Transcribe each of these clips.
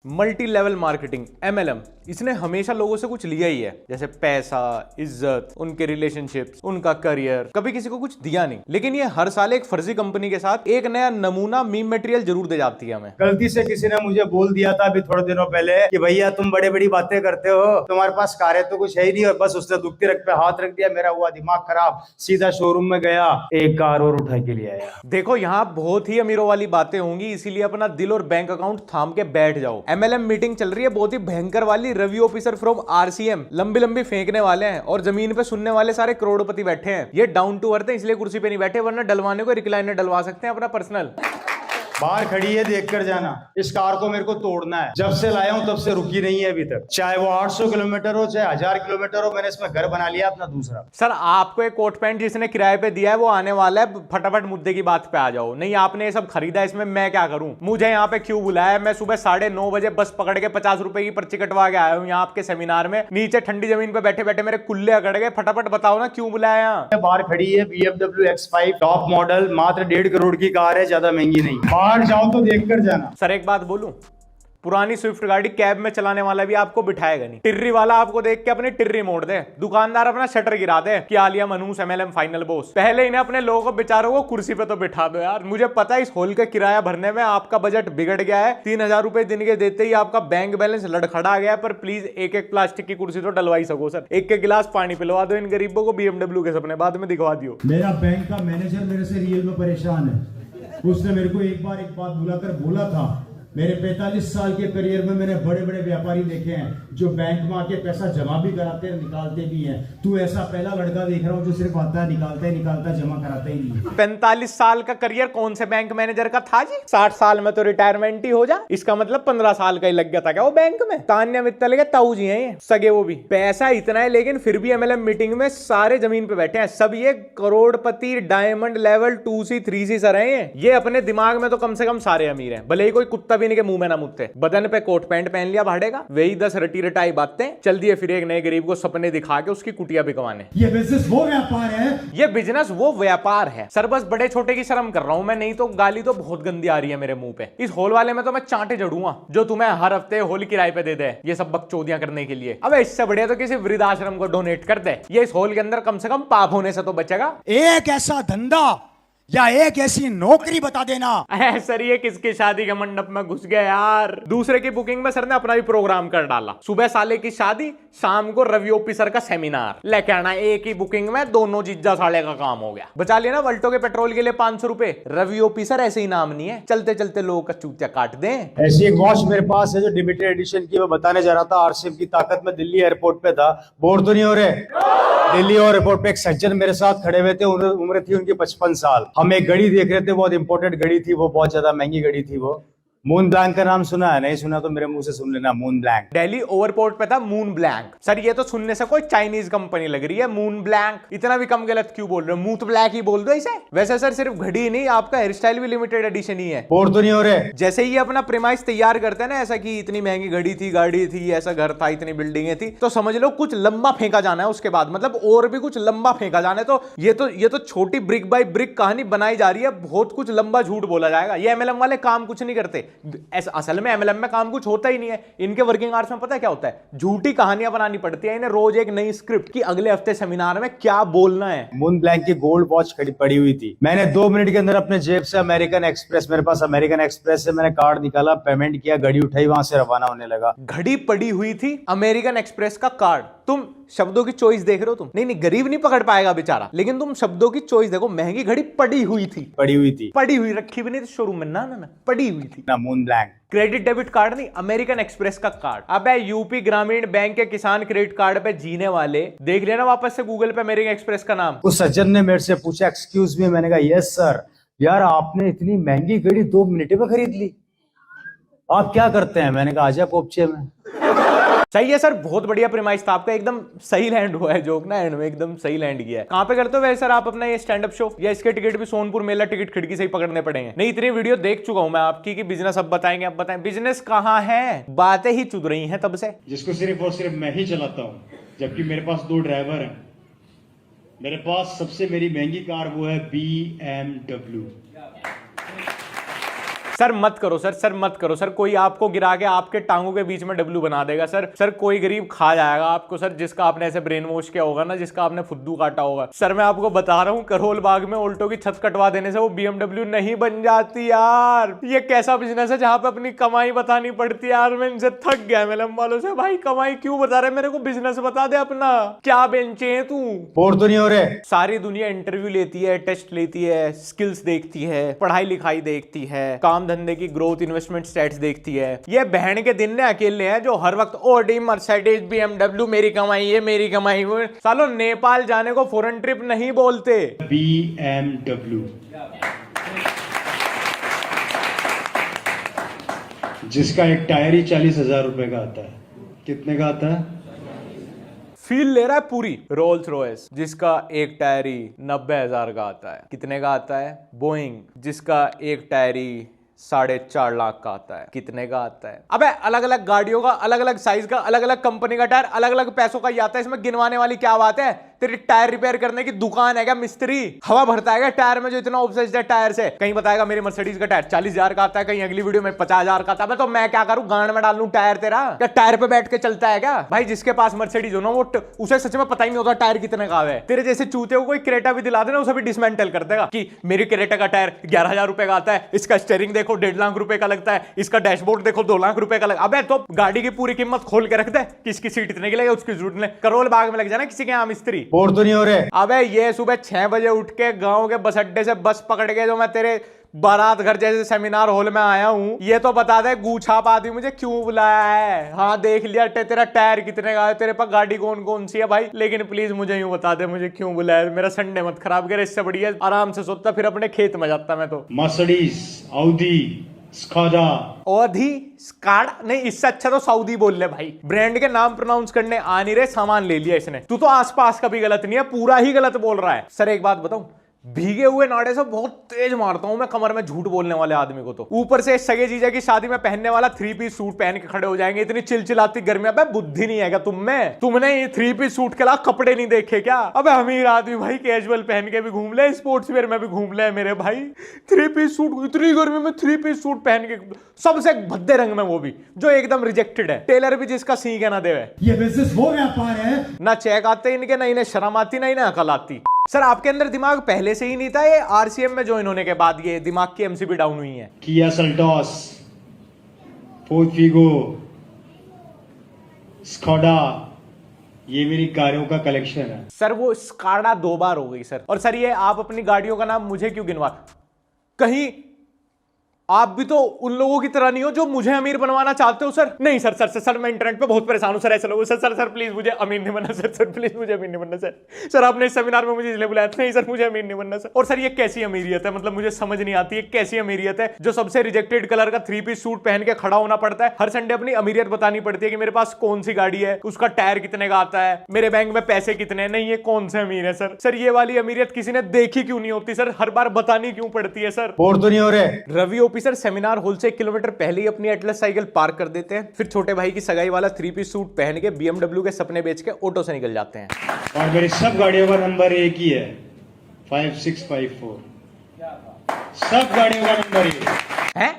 Multi level marketing MLM इसने हमेशा लोगों से कुछ लिया ही है, जैसे पैसा, इज्जत, उनके रिलेशनशिप्स, उनका करियर। कभी किसी को कुछ दिया नहीं, लेकिन ये हर साल एक फर्जी कंपनी के साथ एक नया नमूना मीम मटेरियल जरूर दे जाती है हमें। गलती से किसी ने मुझे बोल दिया था अभी थोड़े दिनों पहले कि भैया तुम बड़े बड़ी बातें करते हो, तुम्हारे पास कार है तो कुछ है ही नहीं, और बस उसने दुखती रख पे हाथ रख दिया। मेरा हुआ दिमाग खराब, सीधा शोरूम में गया, एक कार और उठा के ले आया। देखो यहाँ बहुत ही अमीरों वाली बातें होंगी, इसीलिए अपना दिल और बैंक अकाउंट थाम के बैठ जाओ। MLM मीटिंग चल रही है बहुत ही भयंकर वाली। रवि ऑफिसर फ्रॉम RCM लंबी लंबी फेंकने वाले हैं और जमीन पे सुनने वाले सारे करोड़पति बैठे हैं। ये डाउन टू अर्थ है, इसलिए कुर्सी पे नहीं बैठे, वरना डलवाने को रिक्लाइनर डलवा सकते हैं अपना पर्सनल। बाहर खड़ी है, देख कर जाना। इस कार को मेरे को तोड़ना है, जब से लाया हूं तब से रुकी नहीं है अभी तक। चाहे वो 800 किलोमीटर हो, चाहे 1000 किलोमीटर हो, मैंने इसमें घर बना लिया अपना दूसरा। सर आपको एक कोट पैंट जिसने किराए पे दिया है वो आने वाला है, फटाफट मुद्दे की बात पे आ जाओ। नहीं आपने ये सब खरीदा, इसमें मैं क्या करूं? मुझे यहाँ पे क्यों बुलाया? मैं सुबह 9:30 बजे बस पकड़ के 50 रुपए की पर्ची कटवा के आया हूँ यहाँ आपके सेमिनार में। नीचे ठंडी जमीन पे बैठे बैठे मेरे कुल्ले अकड़ गए। फटाफट बताओ ना क्यों बुलाया यहाँ? बाहर खड़ी है BMW X5 टॉप मॉडल, मात्र 1.5 करोड़ की कार है, ज्यादा महंगी नहीं। बाहर जाओ तो देख कर जाना। सर एक बात बोलूं, पुरानी स्विफ्ट गाड़ी कैब में चलाने वाला भी आपको बिठाएगा नहीं। टिर्री वाला आपको देख के अपनी टिर्री मोड़ दे, दुकानदार अपना शटर गिरा दे कि आलिया मनूस MLM फाइनल बॉस। पहले इन्हें अपने लोगों को बेचारों को कुर्सी पे तो बिठा दो यार। मुझे पता है इस हॉल का किराया भरने में आपका बजट बिगड़ गया है। 3000 रुपए दिन के देते ही आपका बैंक बैलेंस लड़खड़ा गया है, पर प्लीज एक एक प्लास्टिक की कुर्सी तो डलवाई सको सर। एक एक गिलास पानी पिलवा दो इन गरीबों को। BMW के सपने बाद में दिखवा दियो। मेरा बैंक का मैनेजर मेरे से रियल में परेशान है। उसने मेरे को एक बात बुलाकर बोला था, मेरे 45 साल के करियर में मैंने बड़े बड़े व्यापारी देखे हैं जो बैंक में आके पैसा जमा भी कराते हैं, निकालते भी हैं। तू ऐसा पहला लड़का देख रहा हूँ जो सिर्फ आता है, निकालता जमा कराता ही नहीं। 45 साल का करियर कौन से बैंक मैनेजर का था जी? 60 साल में तो रिटायरमेंट ही हो जा। इसका मतलब 15 साल का ही लग गया था क्या वो बैंक में? तान्या मित्तल के ताऊ जी हैं ये सगे, वो भी। पैसा इतना है लेकिन फिर भी MLM मीटिंग में सारे जमीन पे बैठे हैं। सब ये करोड़पति diamond level 2C 3C sir हैं। ये अपने दिमाग में तो कम से कम सारे अमीर हैं, भले ही कोई कुत्ता भी नहीं के मुंह में ना मुत्ते। बदन पे कोट पैंट पहन लिया भाड़े का, वही 10 रटी रटाई बातें चल दिए, फिर एक नए गरीब को सपने दिखा के उसकी कुटिया भी कमाने। ये बिजनेस वो व्यापार है, ये बिजनेस वो व्यापार है सर। बस बड़े छोटे की शर्म कर रहा हूं मैं, नहीं तो गाली तो बहुत गंदी आ रही है मेरे मुंह पे। इस हॉल वाले में तो मैं चांटे जड़ूंगा जो तुम्हें हर हफ्ते हॉल किराए पे दे दे ये सब बकचोदियां करने के लिए। अब इससे बढ़िया तो किसी वृद्धाश्रम को डोनेट कर दे। ये इस हॉल के अंदर कम से कम पाप होने से तो बचेगा। एक ऐसा धंधा या एक ऐसी नौकरी बता देना। सर ये किसकी शादी के मंडप में घुस गया यार? दूसरे की बुकिंग में सर ने अपना भी प्रोग्राम कर डाला। सुबह साले की शादी, शाम को रवि ऑफिसर का सेमिनार लेके आना। एक ही बुकिंग में दोनों जीजा साले का काम हो गया। बचा लिया ना वल्टो के पेट्रोल के लिए 500 रुपए। रवि ऑफिसर ऐसे ही नाम नहीं है, चलते चलते लोगों का चूतिया काट दे। ऐसी एक वॉच मेरे पास है जो लिमिटेड एडिशन की, मैं बताने जा रहा था। RCM की ताकत में दिल्ली एयरपोर्ट पे था। बोर तो नहीं हो रहे? दिल्ली एयरपोर्ट पे एक सज्जन मेरे साथ खड़े हुए थे, उम्र थी उनकी 55 साल। हम एक घड़ी देख रहे थे, बहुत इंपॉर्टेंट घड़ी थी वो, बहुत ज्यादा महंगी घड़ी थी वो। मून ब्लैंक का नाम सुना है? नहीं सुना तो मेरे मुंह से सुन लेना, मून ब्लैंक। दिल्ली एयरपोर्ट पे था मून ब्लैंक। सर ये तो सुनने से कोई चाइनीज कंपनी लग रही है, मून ब्लैंक। इतना भी कम गलत क्यों बोल रहे हो? मूत ब्लैक ही बोल दो इसे। वैसे सर सिर्फ घड़ी ही नहीं, आपका हेयर स्टाइल भी लिमिटेड एडिशन ही है। बोर तो नहीं हो रहे? जैसे ही ये अपना प्रेमाइस तैयार करते हैं ना, ऐसा कि इतनी महंगी घड़ी थी, गाड़ी थी, ऐसा घर था, इतनी बिल्डिंगें थी, तो समझ लो कुछ लंबा फेंका जाना है उसके बाद। मतलब और भी कुछ लंबा फेंका जाना है। तो ये तो छोटी ब्रिक बाय ब्रिक कहानी बनाई जा रही है। बहुत कुछ लंबा झूठ बोला जाएगा। ये MLM वाले काम कुछ नहीं करते ऐसा। असल में MLM में काम कुछ होता ही नहीं है। इनके वर्किंग आवर्स में पता है क्या होता है? झूठी कहानियां बनानी पड़ती है इन्हें, रोज एक नई स्क्रिप्ट कि अगले हफ्ते सेमिनार में क्या बोलना है। मून ब्लैंक की गोल्ड वॉच खड़ी पड़ी हुई थी। मैंने 2 मिनट के अंदर अपने जेब से अमेरिकन एक्सप्रेस, मेरे पास अमेरिकन एक्सप्रेस से मैंने कार्ड निकाला, पेमेंट किया, घड़ी उठाई, वहां से रवाना होने लगा। घड़ी पड़ी हुई थी, अमेरिकन एक्सप्रेस का कार्ड। तुम शब्दों की चॉइस देख रहे हो तुम? नहीं गरीब नहीं पकड़ पाएगा बेचारा, लेकिन तुम शब्दों की चॉइस देखो। महंगी घड़ी पड़ी हुई थी, पड़ी हुई रखी भी नहीं थी शोरूम में, ना पड़ी हुई थी ना। Moon blank credit debit card नहीं, अमेरिकन एक्सप्रेस का कार्ड। अबे यूपी ग्रामीण बैंक के किसान क्रेडिट कार्ड पे जीने वाले, देख लेना वापस से गूगल पे अमेरिकन एक्सप्रेस का नाम। उस सज्जन ने मेरे से पूछा, एक्सक्यूज मी। मैंने कहा यस सर। यार आपने इतनी महंगी घड़ी 2 मिनट में खरीद ली, आप क्या करते हैं? मैंने कहा आजा पोपचे में। सही है सर, बहुत बढ़िया प्रेमाइस था आपका, एकदम सही लैंड हुआ है जोक ना, एंड में एकदम सही लैंड किया है। कहाँ पे करते हो वैसे सर आप अपना ये स्टैंड अप शो? या इसके टिकट भी सोनपुर मेला टिकट खिड़की से ही पकड़ने पड़ेंगे? नहीं इतनी वीडियो देख चुका हूं मैं आपकी कि बिजनेस अब बताएंगे, अब बताएं। बिजनेस कहाँ है? बातें ही चुद रही हैं तब से, जिसको सिर्फ और सिर्फ मैं ही चलाता हूँ, जबकि मेरे पास 2 ड्राइवर हैं। मेरे पास सबसे मेरी महंगी कार वो है BMW। सर मत करो सर मत करो सर, कोई आपको गिरा के आपके टांगों के बीच में डब्लू बना देगा सर कोई गरीब खा जाएगा आपको सर, जिसका आपने ऐसे ब्रेन वॉश किया होगा ना, जिसका आपने फुद्दू काटा होगा। सर मैं आपको बता रहा हूँ, करोल बाग में ऑल्टो की छत कटवा देने से वो BMW नहीं बन जाती यार। ये कैसा बिजनेस है जहां पे अपनी कमाई बतानी पड़ती है यार। मैं इनसे थक गया MLM वालों से, भाई कमाई क्यों बता रहे, मेरे को बिजनेस बता दे अपना, क्या बेंचे है तू। बोर तो नहीं हो रहे? सारी दुनिया इंटरव्यू लेती है, टेस्ट लेती है, स्किल्स देखती है, पढ़ाई लिखाई देखती है, काम धंधे की ग्रोथ, इन्वेस्टमेंट स्टैट्स देखती है। ये बहन के दिन ने अकेले हैं जो हर वक्त ऑडी, मर्सिडीज, BMW, मेरी कमाई है, मेरी कमाई है। सालो नेपाल जाने को फॉरेन ट्रिप नहीं बोलते, BMW, जिसका एक टायर ही 40,000 रुपए का आता है। कितने का आता है? फील ले रहा है पूरी। रोल्स रॉयस जिसका एक टायर ही 90,000 का आता है, कितने का आता है? बोइंग जिसका एक टायर ही 4.5 लाख का आता है, कितने का आता है? अबे अलग अलग गाड़ियों का, अलग अलग साइज का, अलग अलग कंपनी का टायर अलग अलग पैसों का ही आता है। इसमें गिनवाने वाली क्या बात है? तेरी टायर रिपेयर करने की दुकान है क्या मिस्त्री? हवा भरता है क्या टायर में जो इतना ऑब्सेस्ड है टायर से? कहीं बताएगा मेरी मर्सिडीज का टायर 40,000 का आता है, कहीं अगली वीडियो में 50,000 का आता है। तो मैं क्या करूं, गांड में डाल लूं टायर तेरा? क्या टायर पे बैठ के चलता है क्या? भाई जिसके पास मर्सिडीज हो ना वो उसे सच में पता ही नहीं होता टायर कितने का है। तेरे जैसे चूते को कोई क्रेटा भी दिला देना, उसे भी डिसमेंटल कर देगा कि मेरी क्रेटा का टायर 11,000 रुपए का आता है, इसका स्टीयरिंग देखो 1.5 लाख रुपए का लगता है, इसका डैशबोर्ड देखो 2 लाख रुपए का लगता है। अबे तो गाड़ी की पूरी कीमत खोल के रख दे, किसकी सीट इतने की लगे, उसकी जरूरत नहीं। करोल बाग में लग जाना किसी के यहाँ मिस्त्री। बोर तो नहीं हो रहे? अबे ये सुबह 6 बजे उठ के गांव के बस अड्डे से बस पकड़ के जो मैं तेरे बारात घर जैसे सेमिनार हॉल में आया हूं, ये तो बता दे गूछा पाती मुझे क्यों बुलाया है। हाँ देख लिया तेरा टायर कितने का है, तेरे पास गाड़ी कौन कौन सी है भाई, लेकिन प्लीज मुझे यूं बता दे मुझे क्यों बुलाया। मेरा संडे मत खराब करे, इससे बढ़िया आराम से सोता फिर अपने खेत में जाता मैं तो। Mercedes, Audi, Skoda. Audi Skoda नहीं, इससे अच्छा तो सऊदी बोल ले भाई। ब्रांड के नाम प्रोनाउंस करने आ नहीं रहे, सामान ले लिया इसने। तू तो आसपास का भी गलत नहीं है, पूरा ही गलत बोल रहा है। सर एक बात बताऊं, भीगे हुए नाड़े से बहुत तेज मारता हूं मैं कमर में झूठ बोलने वाले आदमी को तो। ऊपर से सगे जीजा की शादी में पहनने वाला 3 पीस सूट पहन के खड़े हो जाएंगे, इतनी चिलचिलाती गर्मी। अबे बुद्धि नहीं है क्या तुम में? तुमने ये 3 पीस सूट के अलावा कपड़े नहीं देखे क्या? अबे अमीर आदमी भाई कैजुअल पहन के भी घूम ले, स्पोर्ट्स वेयर में भी घूम ले मेरे भाई। 3 पीस सूट, इतनी गर्मी में 3 पीस सूट पहन के, सबसे भद्दे रंग में, वो भी जो एकदम रिजेक्टेड है। टेलर भी जिसका सींग है ना देवे। ये बिजनेस वो व्यापार है ना चेक आते इनके, ना इन्हें शर्म आती, ना इन्हें अकल आती। सर आपके अंदर दिमाग पहले से ही नहीं था, ये RCM में ज्वाइन होने के बाद ये दिमाग की MCP डाउन हुई है? Kia Seltos, Ford Figo, Skoda, ये मेरी गाड़ियों का कलेक्शन है। सर वो स्काडा 2 बार हो गई सर। और सर ये आप अपनी गाड़ियों का नाम मुझे क्यों गिनवा, कहीं आप भी तो उन लोगों की तरह नहीं हो जो मुझे अमीर बनवाना चाहते हो सर। नहीं सर सर मैं इंटरनेट पे बहुत परेशान हूं सर, ऐसे लोगों से। सर प्लीज मुझे अमीर नहीं बनना सर प्लीज मुझे अमीर नहीं बनना सर आपने इस सेमिनार में मुझे इसलिए बुलाया। नहीं सर मुझे अमीर नहीं बनना सर। और सर ये कैसी अमीरियत है, मतलब मुझे समझ नहीं आती है कैसी अमीरियत है जो सबसे रिजेक्टेड कलर का 3 पीस सूट पहन के खड़ा होना पड़ता है, हर संडे अपनी अमीरियत बतानी पड़ती है कि मेरे पास कौन सी गाड़ी है, उसका टायर कितने का आता है, मेरे बैंक में पैसे कितने। नहीं ये कौन से अमीर है सर ये वाली अमीरियत किसी ने देखी क्यों नहीं होती सर, हर बार बतानी क्यों पड़ती है सर? बोर तो नहीं हो रहे? Ravi OP sir seminar hall से 1 किलोमीटर पहले ही अपनी एटलस साइकिल पार्क कर देते हैं, फिर छोटे भाई की सगाई वाला 3 पीस सूट पहन के BMW के सपने बेच के ऑटो से निकल जाते हैं। और मेरी सब गाड़ियों का नंबर एक ही है, 5654। सब गाड़ियों का नंबर एक है।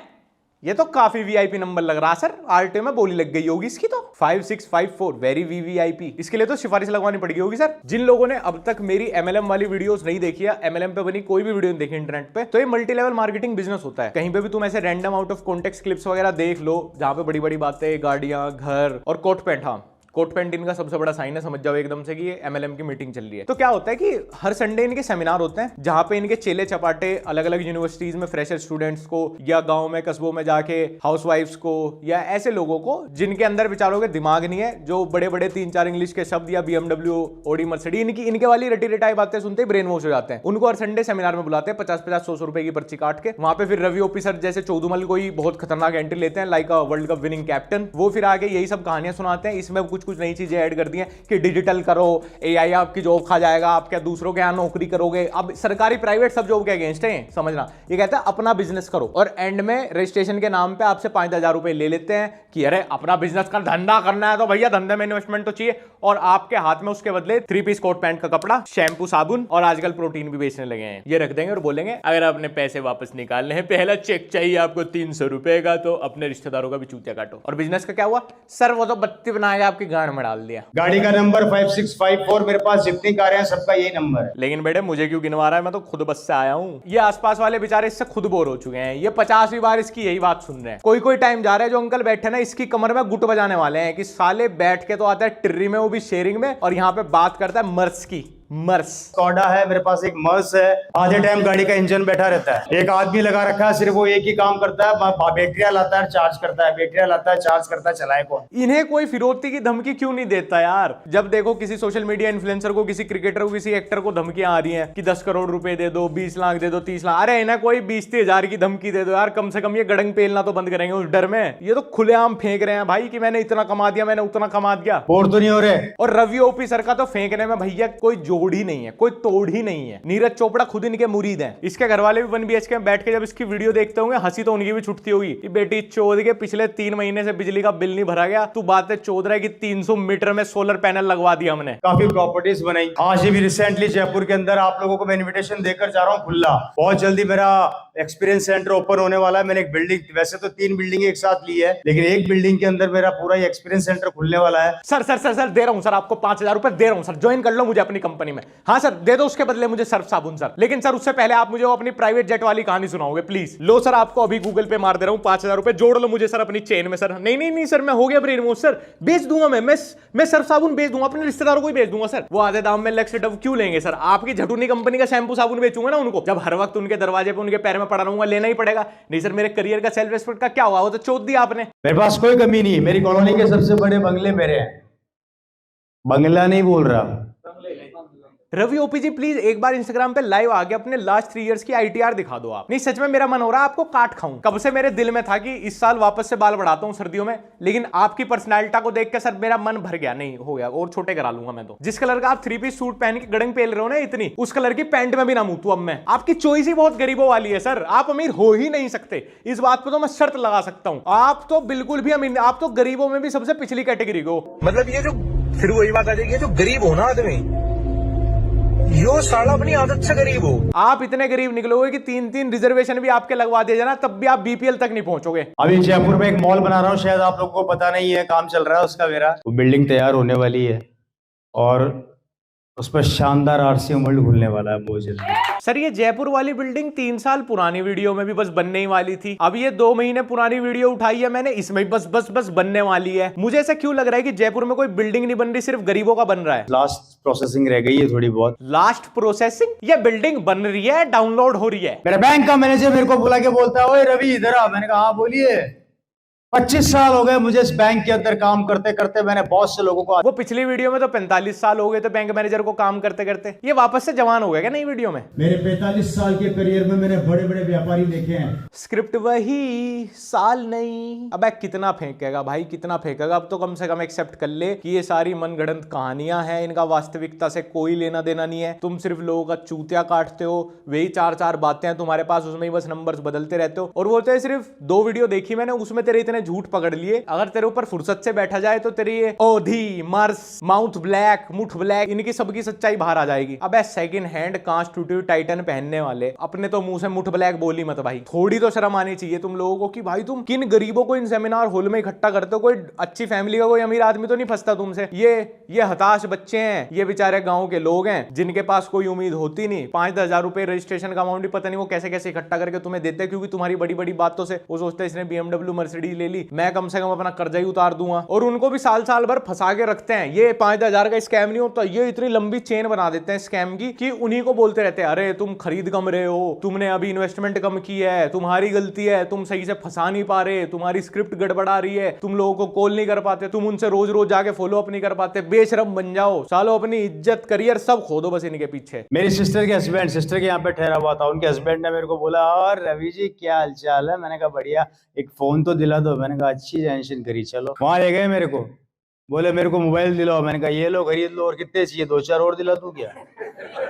ये तो काफी VIP नंबर लग रहा सर, RTO में बोली लग गई होगी इसकी तो। 5654 वेरी VVIP, इसके लिए तो सिफारिश लगवानी पड़ेगी होगी सर। जिन लोगों ने अब तक मेरी MLM वाली वीडियोस नहीं देखी है, MLM पे बनी कोई भी वीडियो नहीं देखी इंटरनेट पे, तो ये मल्टी लेवल मार्केटिंग बिजनेस होता है। कहीं पे भी तुम ऐसे random out of context clips वगैरह देख लो जहां पे बड़ी बड़ी बातें, गाड़ियां, घर और कोट पैंट। हाँ कोट पैंट इनका सबसे बड़ा साइन है, समझ जाओ एकदम से कि ये MLM की मीटिंग चल रही है। तो क्या होता है कि हर संडे इनके सेमिनार होते हैं जहां पे इनके चेले चपाटे अलग अलग यूनिवर्सिटीज में फ्रेशर स्टूडेंट्स को, या गांव में कस्बों में जाके हाउसवाइफ्स को, या ऐसे लोगों को जिनके अंदर बेचारों के दिमाग नहीं है, जो बड़े बड़े 3-4 इंग्लिश के शब्द या BMW, ऑडी, मर्सिडीज इनके वाली रटी रटाई बातें सुनते ही ब्रेन वॉश हो जाते हैं। उनको हर संडे सेमिनार में बुलाते हैं 50-50, 100 रुपए की पर्ची काट के। वहां पे फिर रवि ओपी सर जैसे चौधुमल कोई बहुत खतरनाक एंट्री लेते हैं, like a world cup winning captain. वो फिर आगे यही सब कहानियां सुनाते हैं। इसमें कुछ कुछ कुछ नई चीजें ऐड कर दी हैं कि डिजिटल करो, एआई आपकी जॉब खा जाएगा, आप क्या दूसरों के यहाँ नौकरी करोगे। अब सरकारी प्राइवेट सब जॉब के अगेंस्ट है, समझना। ये कहता है अपना बिजनेस करो और एंड में रजिस्ट्रेशन के नाम पे आपसे 5,000 रुपए ले लेते हैं कि अरे अपना बिजनेस का धंधा करना है तो भैया धंधे में इन्वेस्टमेंट तो चाहिए, और आपके हाथ में उसके बदले 3 पीस कोट पैंट का कपड़ा, शैम्पू, साबुन और आजकल प्रोटीन भी बेचने लगे हैं। ये रख देंगे और बोलेंगे अगर अपने पैसे वापस निकालने हैं, पहला चेक चाहिए आपको 300 रुपए का, तो अपने रिश्तेदारों का भी चूतिया काटो। और बिजनेस का क्या हुआ सर? वो तो बत्ती बनाएगा आपकी गांड में डाल दिया। गाड़ी का नंबर 5654, मेरे पास जितनी कारें हैं सबका यही नंबर है। लेकिन बेटे मुझे क्यों गिनवा रहा है, मैं तो खुद बस से आया हूँ। ये आसपास वाले बेचारे इससे खुद बोर हो चुके हैं, ये 50वीं बार इसकी यही बात सुन रहे हैं। कोई टाइम जा रहा है जो अंकल बैठे ना इसकी कमर में गुट बजाने वाले हैं कि साले बैठ के तो आता है टिर्री में, वो भी शेयरिंग में, और यहाँ पे बात करता है मर्स की। मर्स स्कॉडा है, मेरे पास एक मर्स है। आधे टाइम गाड़ी का इंजन बैठा रहता है, एक आदमी लगा रखा है, सिर्फ वो एक ही काम करता है, बैटरियां लाता है, चार्ज करता है, बैटरियां लाता है, चार्ज करता है, चलाए कौन? इन्हें कोई फिरौती की धमकी क्यों नहीं देता यार? जब देखो किसी सोशल मीडिया इन्फ्लुएंसर को, किसी क्रिकेटर को, किसी एक्टर को धमकियां आ रही हैं कि 10 करोड़ रुपए दे दो, 20 लाख दे दो, 30 लाख, अरे इन्हें कोई 20-30 हजार की धमकी दे दो यार, कम से कम ये गड़ंग पेलना तो बंद करेंगे उस डर में। ये तो खुलेआम फेंक रहे हैं भाई कि मैंने इतना कमा दिया, मैंने उतना कमा दिया। और तो नहीं हो रहे। और रवि ओपी सर का तो फेंकने में भैया कोई जोड़ ही नहीं है, कोई तोड़ ही नहीं है। नीरज चोपड़ा खुद इनके मुरीद हैं। इसके घर वाले भी 1 BHK में बैठ के जब इसकी वीडियो देखते होंगे, हंसी तो उनकी भी छुटती होगी कि बेटी चौध के पिछले 3 महीने से बिजली का बिल नहीं भरा गया, तू बातें चौध रहा है कि 300 मीटर में सोलर पैनल लगवा दिया हमने। काफी प्रॉपर्टीज बनाई। आज भी रिसेंटली जयपुर के अंदर आप लोगों को मैं इन्विटेशन देकर जा रहा हूँ खुला। बहुत जल्दी मेरा एक्सपीरियंस सेंटर ओपन होने वाला है। मैंने एक बिल्डिंग, वैसे तो 3 बिल्डिंग एक साथ ली है, लेकिन एक बिल्डिंग के अंदर मेरा पूरा एक्सपीरियंस सेंटर खुलने वाला है। सर सर सर सर दे रहा हूं सर, आपको 5,000 रुपए दे रहा हूं सर, ज्वाइन कर लो मुझे अपनी कंपनी में। हाँ सर दे दो, उसके बदले मुझे सर्फ साबुन सर। लेकिन सर उससे पहले आप मुझे वो अपनी प्राइवेट जेट वाली कहानी सुनाओगे प्लीज। लो सर आपको अभी गूगल पे मार दे रहा हूं, 5,000 रुपए जोड़ लो मुझे सर अपनी चेन में सर। नहीं नहीं नहीं सर, मैं हो गया ब्रेन वॉश सर, बेच दूंगा मैं सर्फ साबुन बेच दूंगा, अपने रिश्तेदारों को ही बेच दूंगा सर। वो आधे दाम में लक्स डव क्यों लेंगे सर? आपकी झटूनी कंपनी का शैम्पू साबुन बेचूंगा ना उनको, जब हर वक्त उनके दरवाजे पे उनके पैर में पड़ा रहूंगा, लेना ही पड़ेगा। नहीं सर मेरे करियर का सेल्फ रिस्पेक्ट का क्या हुआ? वो तो चोट दिया आपने। मेरे पास कोई कमी नहीं है, मेरी कॉलोनी के सबसे बड़े बंगले मेरे हैं। बंगला नहीं बोल रहा। रवि ओपी जी प्लीज एक बार इंस्टाग्राम पे लाइव आके अपने लास्ट 3 इयर्स की ITR दिखा दो आप। नहीं सच में मेरा मन हो रहा है आपको काट खाऊं। कब से मेरे दिल में था कि इस साल वापस से बाल बढ़ाता हूं सर्दियों में, लेकिन आपकी पर्सनैलिटी को देख के सर मेरा मन भर गया। नहीं हो गया, और छोटे करा लूंगा मैं तो। जिस कलर का आप 3 पीस सूट पहन के गड़ंग पेल रहे हो ना इतनी, उस कलर की पैंट में भी ना मुतू अब मैं। आपकी चॉइस ही बहुत गरीबों वाली है सर, आप अमीर हो ही नहीं सकते। इस बात पर तो मैं शर्त लगा सकता हूं, आप तो बिल्कुल भी अमीर, आप तो गरीबों में भी सबसे पिछली कैटेगरी को। मतलब ये जो फिर वही बात आ जाएगी, जो गरीब हो ना आदमी, यो साला अपनी आदत से गरीब हो। आप इतने गरीब निकलोगे कि 3-3 रिजर्वेशन भी आपके लगवा दिए जाना, तब भी आप BPL तक नहीं पहुंचोगे। अभी जयपुर में एक मॉल बना रहा हूँ, शायद आप लोगों को पता नहीं है, काम चल रहा है उसका मेरा। वो बिल्डिंग तैयार होने वाली है और उस पर शानदार RC वर्ल्ड खुलने वाला है बहुत जल्दी। सर ये जयपुर वाली बिल्डिंग 3 साल पुरानी वीडियो में भी बस बनने ही वाली थी। अब ये 2 महीने पुरानी वीडियो उठाई है मैंने, इसमें बस बस बस बनने वाली है। मुझे ऐसा क्यों लग रहा है कि जयपुर में कोई बिल्डिंग नहीं बन रही, सिर्फ गरीबों का बन रहा है। लास्ट प्रोसेसिंग रह गई है थोड़ी बहुत। Last processing? ये बिल्डिंग बन रही है, डाउनलोड हो रही है। मेरा बैंक का मैनेजर मेरे को बुला के बोलता है, ओए रवि इधर आ। मैंने कहा हाँ बोलिए। 25 साल हो गए मुझे इस बैंक के अंदर काम करते करते। मैंने बहुत से लोगों को, वो पिछली वीडियो में तो 45 साल हो गए थे बैंक मैनेजर को काम करते करते, ये वापस से जवान हो गया क्या नई वीडियो में? मेरे 45 साल के करियर में मैंने बड़े बड़े व्यापारी देखे हैं। स्क्रिप्ट वही, साल नहीं। अबे कितना फेंकेगा भाई, कितना फेंकेगा? अब तो कम से कम एक्सेप्ट कर ले कि ये सारी मनगढ़ंत कहानियां हैं, इनका वास्तविकता से कोई लेना देना नहीं है। तुम सिर्फ लोगों का चूतिया काटते हो, वही 4-4 बातें हैं तुम्हारे पास, उसमें ही बस नंबर्स बदलते रहते हो। और वो तो सिर्फ 2 वीडियो देखी मैंने, उसमें तेरे इतने झूठ पकड़ लिए। अगर तेरे ऊपर फुर्सत से बैठा जाए तो तेरी ये ओधी, मर्स, माउथ ब्लैक, मुठ ब्लैक, इनकी सबकी सच्चाई बाहर आ जाएगी। अबे सेकंड हैंड कांच टूटी हुई टाइटन पहनने वाले, अपने तो मुंह से मुठ ब्लैक बोली मत भाई। थोड़ी तो शर्म आनी चाहिए तुम लोगों को कि भाई तुम किन गरीबों को इन सेमिनार हॉल में इकट्ठा करते हो। कोई अच्छी फैमिली का कोई अमीर आदमी तो नहीं फंसता तुमसे। ये हताश बच्चे हैं, ये बेचारे गांव के लोग हैं जिनके पास कोई उम्मीद होती नहीं। 5-10 हजार रुपए रजिस्ट्रेशन का अमाउंट भी पता नहीं वो कैसे कैसे इकट्ठा करके तुम्हें देते, क्योंकि तुम्हारी बड़ी बड़ी बातों से वो सोचते इसने BMW मर्सिडीज ले ली, मैं कम से कम अपना कर्जा ही उतार दूंगा। और उनको भी साल साल भर फंसा के रखते हैं। ये 5-10 हजार का स्कैम नहीं होता, ये इतनी लंबी चेन बना देते हैं स्कैम की कि उन्हीं को बोलते रहते हैं, अरे तुम खरीद कम रहे हो, तुमने अभी इन्वेस्टमेंट कम की है, तुम्हारी गलती है, तुम सही से फंसा नहीं पा रहे, तुम्हारी स्क्रिप्ट गड़बड़ा रही है, तुम लोगों को कॉल नहीं कर पाते, तुम उनसे रोज रोज जाके फॉलो अप नहीं कर पाते, बेशरम बन जाओ सालो, अपनी इज्जत करियर सब खो दो बस इनके पीछे। मेरी सिस्टर के हस्बैंड, सिस्टर के यहाँ पे ठहरा हुआ था, उनके हस्बैंड ने मेरे को बोला, और रवि जी क्या हालचाल है? मैंने कहा बढ़िया, एक फोन तो दिला दो। मैंने कहा अच्छी टेंशन करी, चलो। वहां ले गए मेरे को, बोले मेरे को मोबाइल दिलाओ, मैंने कहा ये लो खरीद लो, और कितने चाहिए, 2-4 और दिला दूं क्या?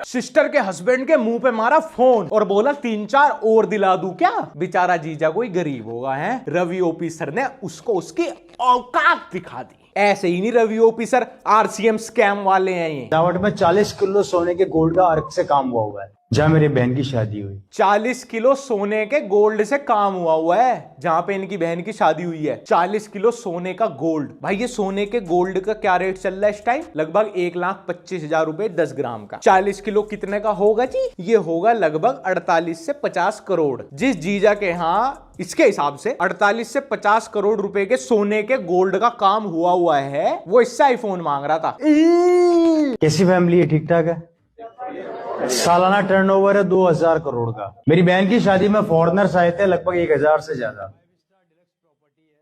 सिस्टर के हस्बैंड के मुंह पे मारा फोन और बोला 3-4 और दिला दूं क्या? बेचारा जीजा कोई गरीब होगा है, रवि ओपी सर ने उसको उसकी औकात दिखा दी। ऐसे ही नहीं Ravi OP sir, RCM scam वाले हैं ये। दावट में 40 किलो सोने के गोल्ड का अर्क से काम हुआ है, जहां मेरी बहन की शादी हुई। 40 किलो सोने के गोल्ड से काम हुआ है जहां पे इनकी बहन की शादी हुई है। 40 किलो सोने का गोल्ड। भाई ये सोने के गोल्ड का क्या रेट चल रहा है इस टाइम? लगभग 1,25,000 रुपए 10 ग्राम का। 40 किलो कितने का होगा जी? ये होगा लगभग 48 से 50 करोड़। जिस जीजा के यहाँ इसके हिसाब से 48 से 50 करोड़ रुपए के सोने के गोल्ड का काम हुआ है, वो इससे आईफोन मांग रहा था। कैसी फैमिली है? ठीक ठाक है। सालाना टर्नओवर है 2000 करोड़ का। मेरी बहन की शादी में फॉरेनर्स आए थे लगभग 1000 से ज्यादा,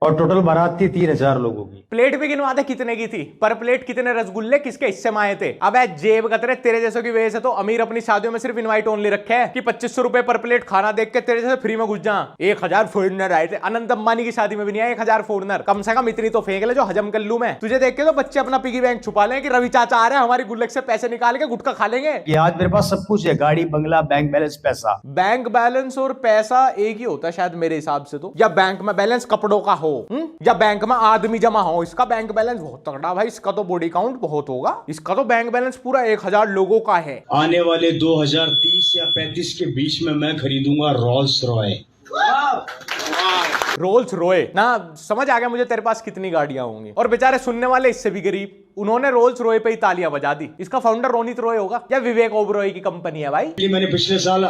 और टोटल बारात थी 3000 लोगों की। प्लेट भी गिनवा दे कितने की थी, पर प्लेट कितने रसगुल्ले किसके हिस्से में आए थे? अबे जेब कतरे, तेरे जैसों की वजह से तो अमीर अपनी शादियों में सिर्फ इनवाइट ओनली रखे हैं कि 2500 रुपए पर प्लेट खाना देख के तेरे जैसे फ्री में घुस जा। 1000 फॉरनर आए थे। अनंत अंबानी की शादी में भी नहीं आए 1000 फॉरनर। कम से कम इतनी तो फेंक ले जो हजम कर लूं मैं। तुझे देख के तो बच्चे अपना पिगी बैंक छुपा लें कि रवि चाचा आ रहे हैं, हमारी गुल्लक से पैसे निकाल के गुटखा खा लेंगे। कि आज मेरे पास सब कुछ है, गाड़ी, बंगला, बैंक बैलेंस, पैसा। बैंक बैलेंस और पैसा एक ही होता है शायद मेरे हिसाब से तो। या बैंक में बैलेंस कपड़ों का हो, या बैंक में आदमी जमा हो। इसका बैंक बैलेंस बहुत तगड़ा भाई, इसका तो बॉडी काउंट बहुत होगा। इसका तो बैंक बैलेंस पूरा 1000 लोगों का है। आने वाले 2030 या 35 के बीच में मैं खरीदूंगा रोल्स रॉय। रोल्स रॉय ना, समझ आ गया मुझे तेरे पास कितनी गाड़ियां होंगी। और बेचारे सुनने वाले इससे भी गरीब, उन्होंने रोल्स रॉय पे ही तालियां बजा दी। इसका फाउंडर रोनित रॉय होगा या विवेक ओबरॉय की कंपनी है भाई। मैंने पिछले साल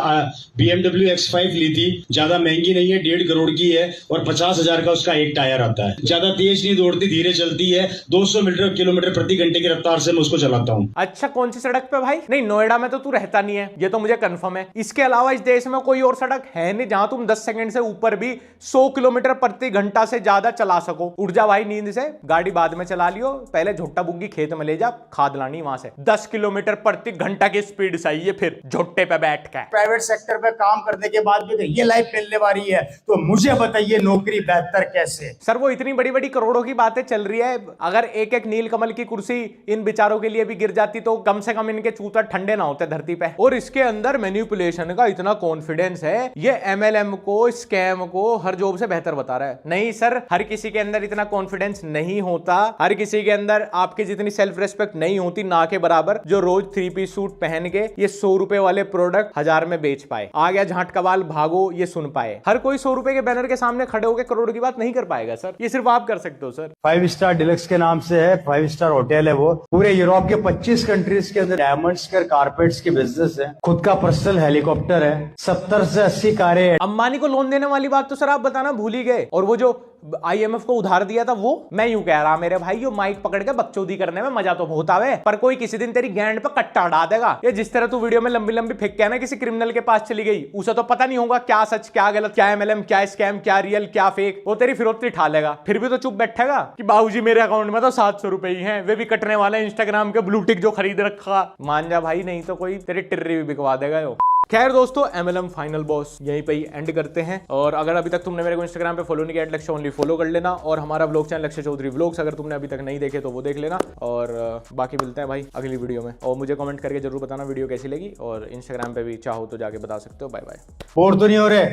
BMW X5 ली थी, ज्यादा महंगी नहीं है, 1.5 करोड़ की है, और 50,000 का उसका एक टायर आता है। ज्यादा तेज नहीं दौड़ती, धीरे चलती है, 200 किलोमीटर प्रति घंटे की रफ्तार से मैं उसको चलाता हूँ। अच्छा, कौन सी सड़क पे भाई? नहीं, नोएडा में तो तू रहता नहीं है, ये तो मुझे कंफर्म है। इसके अलावा इस देश में कोई और सड़क है नहीं जहां तुम 10 सेकंड से ऊपर भी 100 किलोमीटर प्रति घंटा से ज्यादा चला सको। उठ जा भाई नींद से, गाड़ी बाद में चला लियो, पहले झोट्टा बुग्गी खेत में ले जा, खाद लानी वहां से। 10 किलोमीटर प्रति घंटा की स्पीड चाहिए फिर झोट्टे पे बैठ के। प्राइवेट सेक्टर में काम करने के बाद भी ये लाइफ मिलने वाली है, तो मुझे बताइए नौकरी बेहतर कैसे? सर वो इतनी बड़ी बड़ी करोड़ों की बातें चल रही है, अगर एक एक नीलकमल की कुर्सी इन बेचारों के लिए भी गिर जाती तो कम से कम इनके चूतर ठंडे ना होते धरती पे। और इसके अंदर मैनिपुलेशन का इतना कॉन्फिडेंस है, ये MLM को, स्कैम को हर जॉब से बेहतर बता रहा है। नहीं सर, हर किसी के अंदर इतना कॉन्फिडेंस नहीं होता, हर किसी के अंदर आपकी जितनी सेल्फ रेस्पेक्ट नहीं होती, ना के बराबर जो रोज 3 पीस सूट पहन के ये 100 रुपए वाले प्रोडक्ट 1000 में बेच पाए। आ गया झाट कबाल भागो ये सुन पाए। हर कोई 100 रुपए के बैनर के सामने खड़े होकर करोड़ की बात नहीं कर पाएगा सर, ये सिर्फ आप कर सकते हो सर। 5 स्टार डिलक्स के नाम से है, 5 स्टार होटल है वो। पूरे यूरोप के 25 कंट्रीज के अंदर डायमंड्स के कारपेट्स की बिजनेस है, खुद का पर्सनल हेलीकॉप्टर है, 70 से 80 कारें। अंबानी को लोन देने वाली बात तो सर आप बताना भूल ही गए। और वो जो IMF को उधार दिया था वो, मैं यूं कह रहा मेरे भाई, यो माइक पकड़ के बकचोदी करने में मजा तो बहुत आवे, पर कोई किसी दिन तेरी गैंड पे कट्टा उड़ा देगा। ये जिस तरह तू वीडियो में लंबी लंबी फेंक के ना किसी क्रिमिनल के पास चली गई, उसे तो पता नहीं होगा क्या सच क्या गलत, क्या MLM क्या स्कैम क्या रियल क्या फेक। वो तेरी फिरौती ठा लेगा, फिर भी तो चुप बैठेगा कि बाबूजी मेरे अकाउंट में तो 700 रुपए ही हैं, वे भी कटने वाले इंस्टाग्राम के ब्लू टिक जो खरीद रखा। मान जा भाई, नहीं तो कोई तेरी टिर्री भी बिकवा देगा यो। खैर दोस्तों, MLM फाइनल बॉस यहीं पे ही एंड करते हैं। और अगर अभी तक तुमने मेरे को इंस्टाग्राम पे फॉलो नहीं किया, लक्ष्य ओनली फॉलो कर लेना। और हमारा व्लॉग चैनल लक्ष्य चौधरी व्लॉग्स अगर तुमने अभी तक नहीं देखे तो वो देख लेना। और बाकी मिलते हैं भाई अगली वीडियो में, और मुझे कमेंट करके जरूर बताना वीडियो कैसी लगी, और इंस्टाग्राम पे भी चाहो तो जाके बता सकते हो। Bye bye. बोर तो नहीं हो रहे?